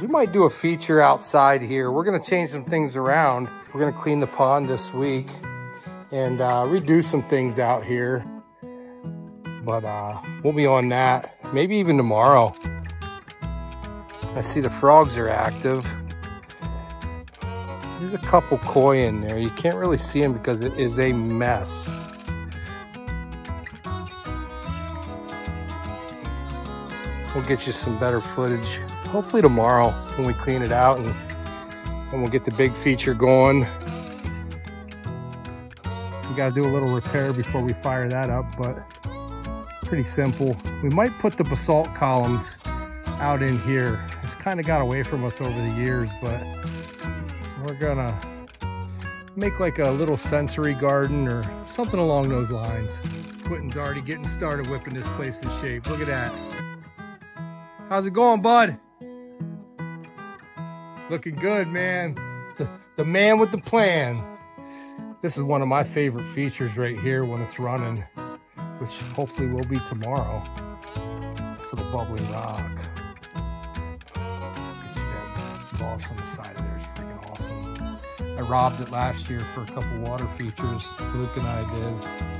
We might do a feature outside here. We're gonna change some things around. We're gonna clean the pond this week and redo some things out here. But we'll be on that, maybe even tomorrow. I see the frogs are active. There's a couple koi in there. You can't really see them because it is a mess. We'll get you some better footage, hopefully tomorrow when we clean it out and we'll get the big feature going. We gotta do a little repair before we fire that up, but pretty simple. We might put the basalt columns out in here. It's kind of got away from us over the years, but we're gonna make like a little sensory garden or something along those lines. Quentin's already getting started whipping this place in shape. Look at that. How's it going, bud? Looking good, man. The man with the plan. This is one of my favorite features right here when it's running, which hopefully will be tomorrow. This little bubbly rock. You see that boss on the side of there is freaking awesome. I robbed it last year for a couple water features. Luke and I did.